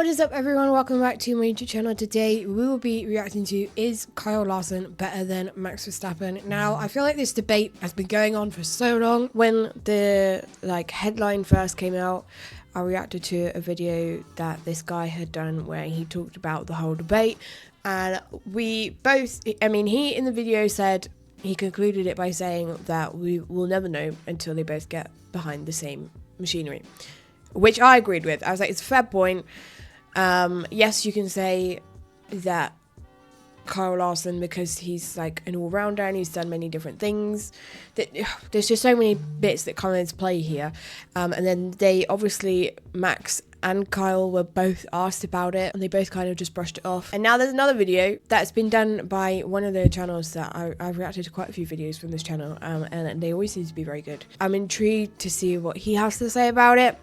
What is up, everyone? Welcome back to my YouTube channel. Today we will be reacting to, is Kyle Larson better than Max Verstappen? Now, I feel like this debate has been going on for so long. When the headline first came out, I reacted to a video that this guy had done where he talked about the whole debate, and we both, he in the video said, he concluded it by saying that we will never know until they both get behind the same machinery, which I agreed with. I was like, it's a fair point. Yes, you can say that Kyle Larson, because he's like an all-rounder and he's done many different things, that there's just so many bits that come into play here. And then they obviously, Max and Kyle were both asked about it and they both kind of just brushed it off. And now there's another video that's been done by one of the channels that I've reacted to quite a few videos from this channel, and they always seem to be very good. I'm intrigued to see what he has to say about it.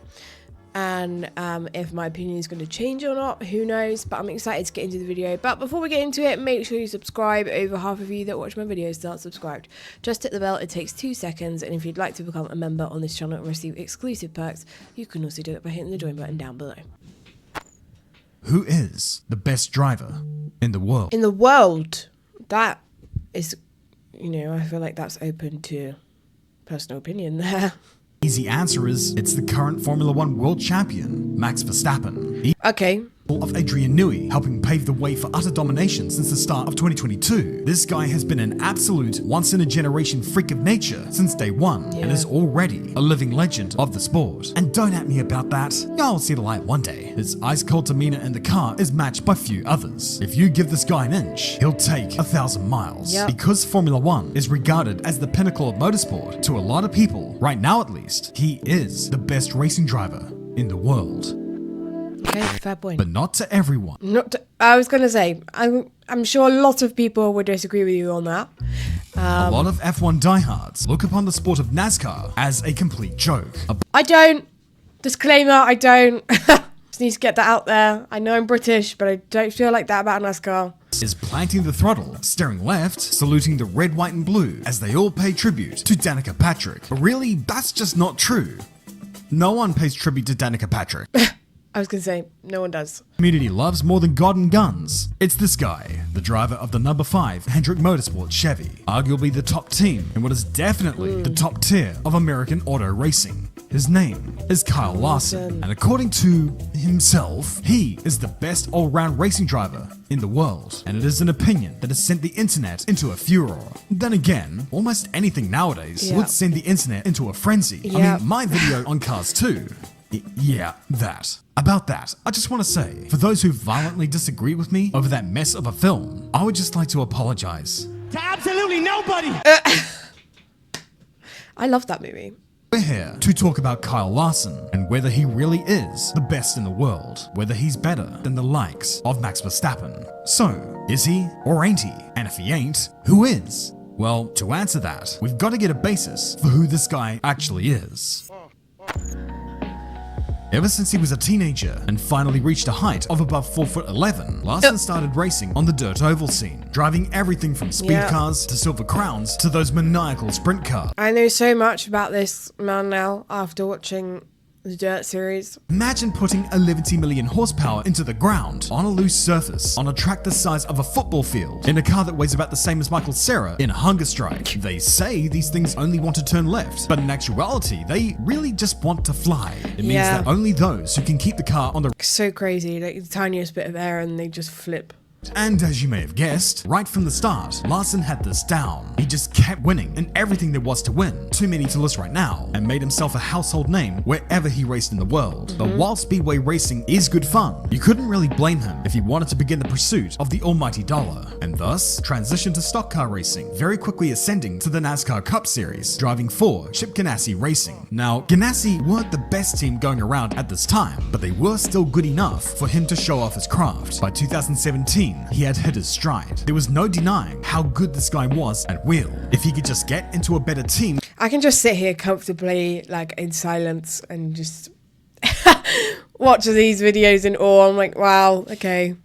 And if my opinion is going to change or not, who knows, but I'm excited to get into the video. But before we get into it, make sure you subscribe. Over half of you that watch my videos aren't subscribed. Just hit the bell, it takes 2 seconds, and if you'd like to become a member on this channel and receive exclusive perks, you can also do it by hitting the join button down below. Who is the best driver in the world? In the world? That is, I feel like that's open to personal opinion there. Easy answer is, it's the current Formula 1 world champion, Max Verstappen. Okay. Of Adrian Newey, helping pave the way for utter domination since the start of 2022. This guy has been an absolute once-in-a-generation freak of nature since day one, and is already a living legend of the sport. And don't at me about that, y'all see the light one day. His ice-cold demeanor in the car is matched by few others. If you give this guy an inch, he'll take 1,000 miles. Yep. Because Formula 1 is regarded as the pinnacle of motorsport, to a lot of people, right now at least, he is the best racing driver in the world. Okay, fair point. But not to everyone. I was going to say, I'm sure a lot of people would disagree with you on that. A lot of F1 diehards look upon the sport of NASCAR as a complete joke. I don't. Disclaimer, I don't. Just need to get that out there. I know I'm British, but I don't feel like that about NASCAR. Is planting the throttle, staring left, saluting the red, white, and blue as they all pay tribute to Danica Patrick. But really, that's just not true. No one pays tribute to Danica Patrick. I was going to say, no one does. Community loves more than God and guns. It's this guy, the driver of the number 5 Hendrick Motorsport Chevy, arguably the top team in what is definitely the top tier of American auto racing. His name is Kyle Larson, and according to himself, he is the best all-round racing driver in the world, and it is an opinion that has sent the internet into a furor. Then again, almost anything nowadays would send the internet into a frenzy. I mean, my video on Cars 2, yeah, that. About that, I just want to say, for those who violently disagree with me over that mess of a film, I would just like to apologize. To absolutely nobody! I love that movie. We're here to talk about Kyle Larson and whether he really is the best in the world, whether he's better than the likes of Max Verstappen. So, is he or ain't he? And if he ain't, who is? Well, to answer that, we've got to get a basis for who this guy actually is. Ever since he was a teenager and finally reached a height of above 4'11", Larson started racing on the dirt oval scene, driving everything from speed cars to silver crowns to those maniacal sprint cars. I know so much about this man now after watching the Dirt series. Imagine putting 11 million horsepower into the ground on a loose surface on a track the size of a football field in a car that weighs about the same as Michael Cera in a hunger strike. They say these things only want to turn left, but in actuality they really just want to fly. It means that only those who can keep the car on the so crazy, like the tiniest bit of air and they just flip. And as you may have guessed, right from the start, Larson had this down. He just kept winning in everything there was to win, too many to list right now, and made himself a household name wherever he raced in the world. But while speedway racing is good fun, you couldn't really blame him if he wanted to begin the pursuit of the almighty dollar, and thus transition to stock car racing, very quickly ascending to the NASCAR Cup Series, driving for Chip Ganassi Racing. Now, Ganassi weren't the best team going around at this time, but they were still good enough for him to show off his craft. By 2017, he had hit his stride. There was no denying how good this guy was at wheel. If he could just get into a better team. I can just sit here comfortably, like in silence, and just watch these videos in awe. I'm like, wow, okay.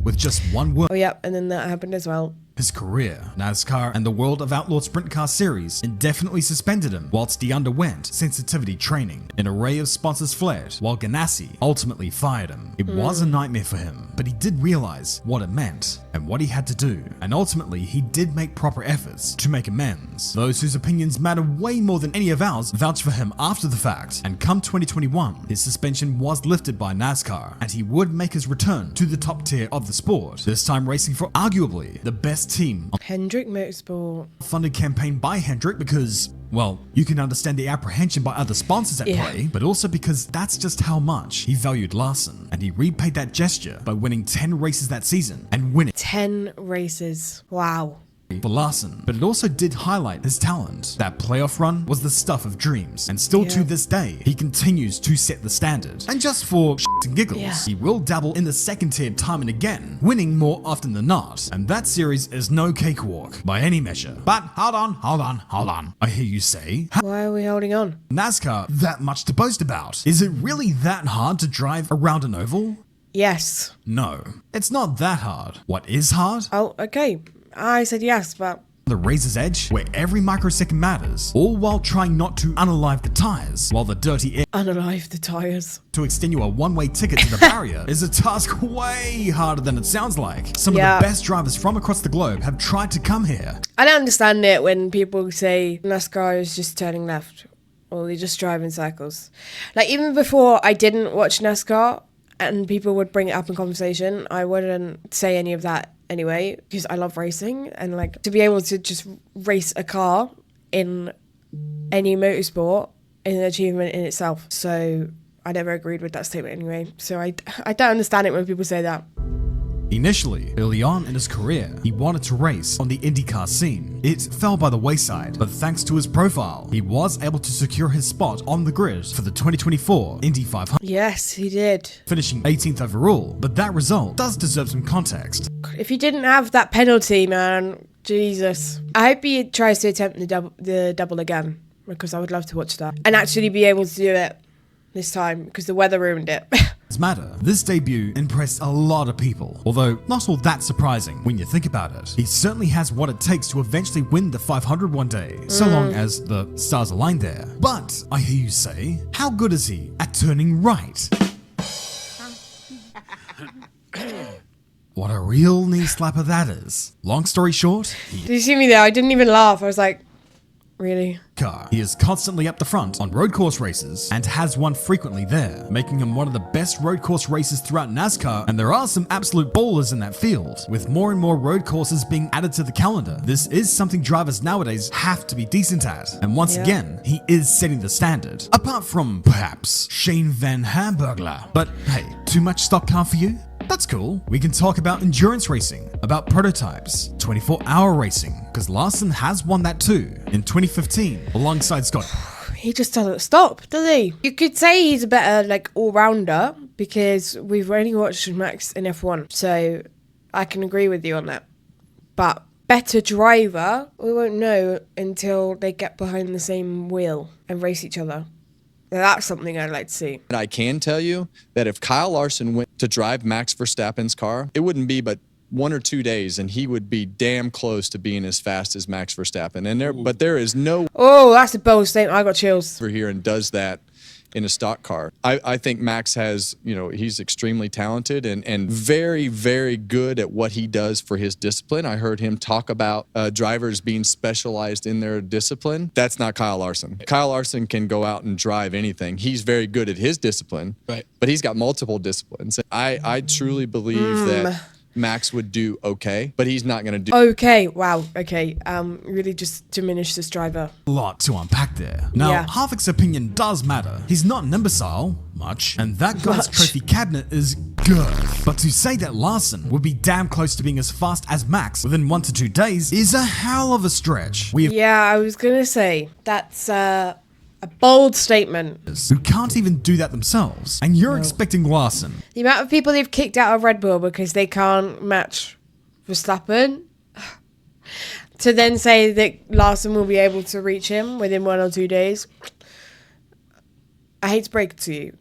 With just one word. Oh, yep, and then that happened as well. His career, NASCAR, and the World of Outlaw Sprint Car Series indefinitely suspended him whilst he underwent sensitivity training. An array of sponsors fled, while Ganassi ultimately fired him. It was a nightmare for him, but he did realize what it meant and what he had to do, and ultimately he did make proper efforts to make amends. Those whose opinions matter way more than any of ours vouched for him after the fact, and come 2021, his suspension was lifted by NASCAR, and he would make his return to the top tier of the sport, this time racing for arguably the best team. Hendrick Motorsport. Funded campaign by Hendrick because, well, you can understand the apprehension by other sponsors at play, but also because that's just how much he valued Larson, and he repaid that gesture by winning 10 races that season and winning 10 races. Wow. for Larson, but it also did highlight his talent. That playoff run was the stuff of dreams, and still to this day, he continues to set the standard. And just for shits and giggles, he will dabble in the second tier time and again, winning more often than not. And that series is no cakewalk by any measure. But hold on. I hear you say, why are we holding on? NASCAR that much to boast about? Is it really that hard to drive around an oval? Yes. No, it's not that hard. What is hard? Oh, okay. I said yes, but The razor's edge, where every microsecond matters, all while trying not to unalive the tires, while the dirty air unalive the tires. to extend you a one-way ticket to the barrier is a task way harder than it sounds like. Some of the best drivers from across the globe have tried to come here. I don't understand it when people say NASCAR is just turning left, or they just drive in circles. Like, even before I didn't watch NASCAR, and people would bring it up in conversation, I wouldn't say any of that anyway, because I love racing, and like to be able to just race a car in any motorsport is an achievement in itself. So I never agreed with that statement anyway. So I don't understand it when people say that. Initially, early on in his career, he wanted to race on the IndyCar scene. It fell by the wayside, but thanks to his profile, he was able to secure his spot on the grid for the 2024 Indy 500. Yes, he did. Finishing 18th overall, but that result does deserve some context. If he didn't have that penalty, man, Jesus. I hope he tries to attempt the double again, because I would love to watch that and actually be able to do it this time, because the weather ruined it. Matter. This debut impressed a lot of people, although not all that surprising when you think about it. He certainly has what it takes to eventually win the 500 one day, so long as the stars align there. But I hear you say, how good is he at turning right? What a real knee slapper that is. Long story short, Did you see me there? I didn't even laugh. I was like, really? He is constantly up the front on road course races and has won frequently there, making him one of the best road course racers throughout NASCAR, and there are some absolute ballers in that field. With more and more road courses being added to the calendar, this is something drivers nowadays have to be decent at, and once again, he is setting the standard. Apart from, perhaps, Shane Van Hamburglar. But hey, too much stock car for you? That's cool. We can talk about endurance racing, about prototypes, 24-hour racing, because Larson has won that too, in 2015, alongside Scott. He just doesn't stop, does he? You could say he's a better, like, all-rounder, because we've only watched Max in F1, so I can agree with you on that. But better driver, we won't know until they get behind the same wheel and race each other. That's something I'd like to see. And I can tell you that if Kyle Larson went to drive Max Verstappen's car, it wouldn't be but 1 or 2 days, and he would be damn close to being as fast as Max Verstappen. And there is no. Oh, that's a bold statement. I got chills. Over here and does that in a stock car. I think Max has, he's extremely talented and very, very good at what he does for his discipline. I heard him talk about drivers being specialized in their discipline. That's not Kyle Larson. Kyle Larson can go out and drive anything. He's very good at his discipline, right? But he's got multiple disciplines. I truly believe that Max would do okay, but he's not going to do okay. Wow. Okay. Really just diminish this driver. A lot to unpack there. Now, Harvick's opinion does matter. He's not an imbecile, much, and that guy's trophy cabinet is good. But to say that Larson would be damn close to being as fast as Max within 1 to 2 days is a hell of a stretch. I was going to say, that's a bold statement. Who can't even do that themselves, and you're expecting Larson. The amount of people they've kicked out of Red Bull because they can't match Verstappen, to then say that Larson will be able to reach him within 1 or 2 days. I hate to break it to you.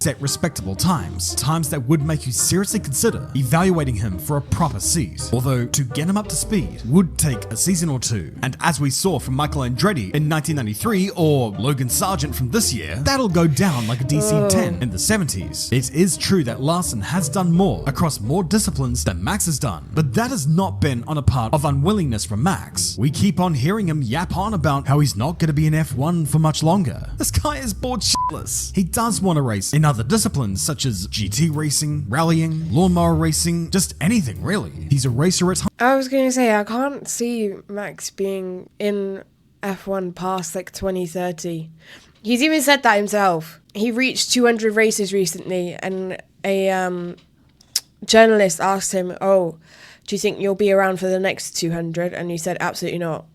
set respectable times that would make you seriously consider evaluating him for a proper seat. Although to get him up to speed would take a season or two, and as we saw from Michael Andretti in 1993 or Logan Sargent from this year, that'll go down like a DC-10 in the 70s. It is true that Larson has done more across more disciplines than Max has done, but that has not been on a part of unwillingness from Max. We keep on hearing him yap on about how he's not going to be in F1 for much longer. This guy is bored shitless. He does want to race in other disciplines such as GT racing, rallying, lawnmower racing, just anything really. He's a racer at heart. I was going to say, I can't see Max being in F1 past like 2030. He's even said that himself. He reached 200 races recently, and a journalist asked him, "Oh, do you think you'll be around for the next 200?" And he said, "Absolutely not."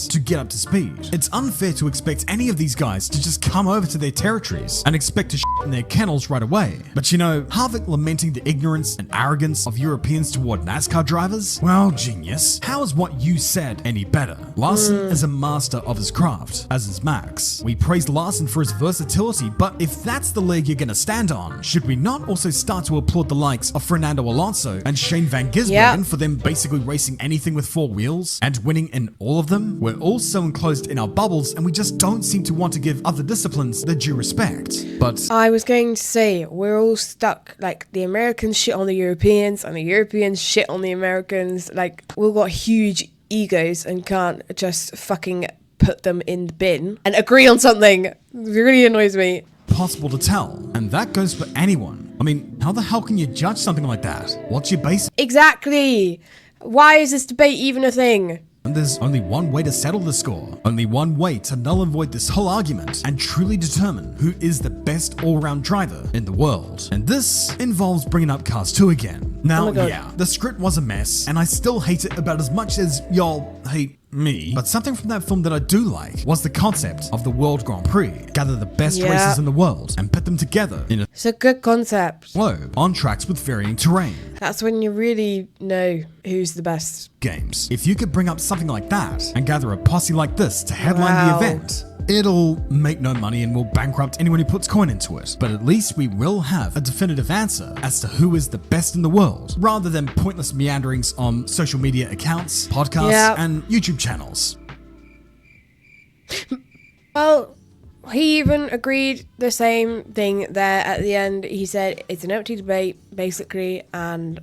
To get up to speed. It's unfair to expect any of these guys to just come over to their territories and expect to shit in their kennels right away. But you know, Harvick lamenting the ignorance and arrogance of Europeans toward NASCAR drivers? Well, genius, how is what you said any better? Larson is a master of his craft, as is Max. We praised Larson for his versatility, but if that's the leg you're gonna stand on, should we not also start to applaud the likes of Fernando Alonso and Shane Van Gisbergen for them basically racing anything with 4 wheels and winning in all of them? We're all so enclosed in our bubbles and we just don't seem to want to give other disciplines the due respect. But I was going to say, we're all stuck. Like, the Americans shit on the Europeans and the Europeans shit on the Americans. Like, we've got huge egos and can't just fucking put them in the bin and agree on something. It really annoys me. possible to tell, and that goes for anyone. I mean, how the hell can you judge something like that? What's your basis? Exactly. Why is this debate even a thing? And there's only one way to settle the score. Only one way to null and void this whole argument and truly determine who is the best all-round driver in the world. And this involves bringing up Cars 2 again. Now, yeah, the script was a mess, and I still hate it about as much as y'all hate me. But something from that film that I do like was the concept of the World Grand Prix. Gather the best races in the world and put them together in a It's a good concept. globe on tracks with varying terrain. That's when you really know who's the best. Games. If you could bring up something like that and gather a posse like this to headline the event, it'll make no money and will bankrupt anyone who puts coin into it. But at least we will have a definitive answer as to who is the best in the world, rather than pointless meanderings on social media accounts, podcasts, and YouTube channels. Well, he even agreed the same thing there at the end. He said it's an empty debate, basically, and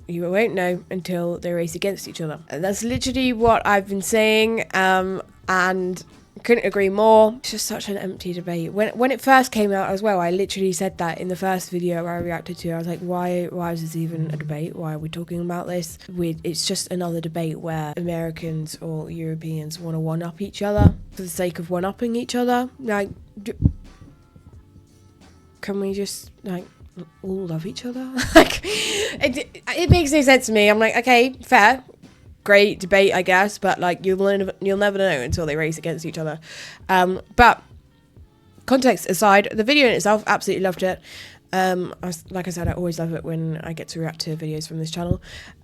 you won't know until they race against each other. And that's literally what I've been saying, and couldn't agree more. It's just such an empty debate. When it first came out as well, I literally said that in the first video where I reacted to it. I was like, why is this even a debate? Why are we talking about this? It's just another debate where Americans or Europeans want to one-up each other for the sake of one-upping each other. Like, can we just, like, all love each other? Like, it makes no sense to me. I'm like, okay, fair. Great debate, I guess, but like you'll never know until they race against each other. But context aside, the video in itself, absolutely loved it. Like I said, I always love it when I get to react to videos from this channel.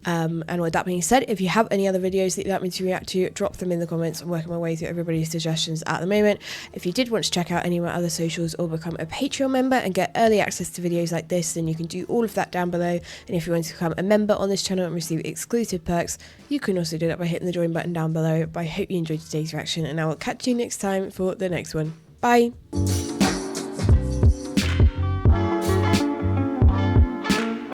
And with that being said, if you have any other videos that you'd like me to react to, drop them in the comments. I'm working my way through everybody's suggestions at the moment. If you did want to check out any of my other socials or become a Patreon member and get early access to videos like this, then you can do all of that down below. And if you want to become a member on this channel and receive exclusive perks, you can also do that by hitting the join button down below. But I hope you enjoyed today's reaction, and I will catch you next time for the next one. Bye!